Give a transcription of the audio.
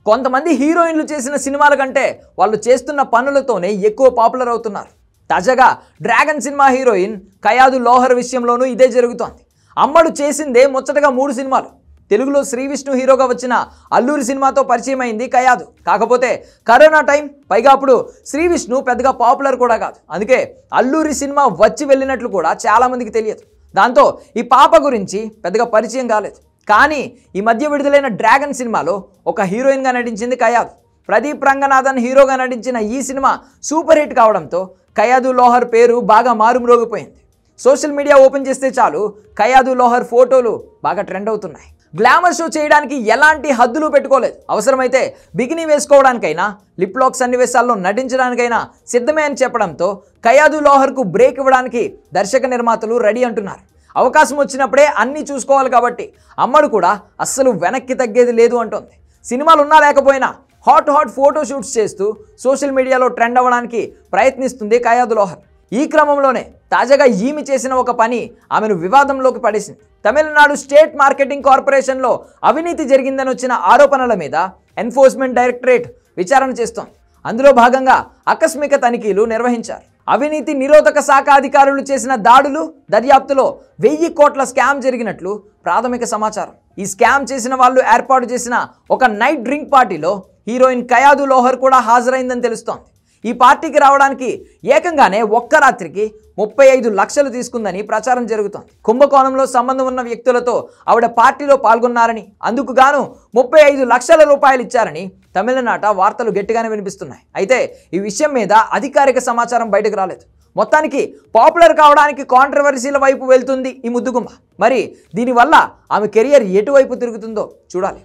కొంతమంది హీరోయిన్లు చేసిన సినిమాల కంటే వాళ్ళు చేస్తున్న పనులతోనే ఎక్కువ పాపులర్ అవుతున్నారు. తాజాగా dragon cinema heroine Kayadu Lohar విషయంలోనూ ఇదే జరుగుతోంది. అమ్మడు చేసిందే ముచ్చటగా 3 సినిమాలు. తెలుగులో శ్రీ విష్ణు హీరోగా వచ్చిన అల్లూరి సినిమాతో పరిచయం అయింది కయాదు. కాకపోతే కరోనా టైం, పైగా అప్పుడు శ్రీ విష్ణు పెద్దగా పాపులర్ కూడా కాదు. అందుకే అల్లూరి సినిమా వచ్చి వెళ్ళినట్లు కూడా చాలామందికి తెలియదు. దాంతో ఈ పాప గురించి పెద్దగా పరిచయం కాలేదు. కానీ ఈ మధ్య విడుదలైన డ్రాగన్ సినిమాలో ఒక హీరోయిన్గా నటించింది కయాదు. ప్రదీప్ రంగనాథన్ హీరోగా నటించిన ఈ సినిమా సూపర్ హిట్ కావడంతో కయాదు లోహర్ పేరు బాగా మారుమ్రోగిపోయింది. సోషల్ మీడియా ఓపెన్ చేస్తే చాలు కయాదు లోహర్ ఫోటోలు బాగా ట్రెండ్ అవుతున్నాయి. గ్లామర్ షో చేయడానికి ఎలాంటి హద్దులు పెట్టుకోలేదు. అవసరమైతే బికినీ వేసుకోవడానికైనా, లిప్ లాక్ సన్నివేశాల్లో నటించడానికైనా సిద్ధమే అని చెప్పడంతో కయాదు లోహర్కు బ్రేక్ ఇవ్వడానికి దర్శక నిర్మాతలు రెడీ అంటున్నారు. అవకాశం వచ్చినప్పుడే అన్నీ చూసుకోవాలి కాబట్టి అమ్మడు కూడా అస్సలు వెనక్కి తగ్గేది లేదు అంటోంది. సినిమాలు ఉన్నా లేకపోయినా హాట్ ఫోటో షూట్స్ చేస్తూ సోషల్ మీడియాలో ట్రెండ్ అవ్వడానికి ప్రయత్నిస్తుంది కయాదు లోహర్. ఈ క్రమంలోనే తాజాగా ఈమె చేసిన ఒక పని ఆమెను వివాదంలోకి పడేసింది. తమిళనాడు స్టేట్ మార్కెటింగ్ కార్పొరేషన్లో అవినీతి జరిగిందని వచ్చిన ఆరోపణల మీద ఎన్ఫోర్స్మెంట్ డైరెక్టరేట్ విచారణ చేస్తోంది. అందులో భాగంగా ఆకస్మిక తనిఖీలు నిర్వహించారు. అవినీతి నిరోధక శాఖ అధికారులు చేసిన దాడులు, దర్యాప్తులో 1000 కోట్ల స్కామ్ జరిగినట్లు ప్రాథమిక సమాచారం. ఈ స్కామ్ చేసిన వాళ్ళు ఏర్పాటు చేసిన ఒక నైట్ డ్రింక్ పార్టీలో హీరోయిన్ కయాదు లోహర్ కూడా హాజరైందని తెలుస్తోంది. ఈ పార్టీకి రావడానికి ఏకంగానే ఒక్క రాత్రికి 35 లక్షలు తీసుకుందని ప్రచారం జరుగుతోంది. కుంభకోణంలో సంబంధం ఉన్న వ్యక్తులతో ఆవిడ పార్టీలో పాల్గొన్నారని, అందుకు గాను 35 లక్షల రూపాయలు ఇచ్చారని తమిళనాట వార్తలు గట్టిగానే వినిపిస్తున్నాయి. అయితే ఈ విషయం మీద అధికారిక సమాచారం బయటకు రాలేదు. మొత్తానికి పాపులర్ కావడానికి కాంట్రవర్సీల వైపు వెళ్తుంది ఈ ముద్దుగుమ్మ. మరి దీనివల్ల ఆమె కెరియర్ ఎటువైపు తిరుగుతుందో చూడాలి.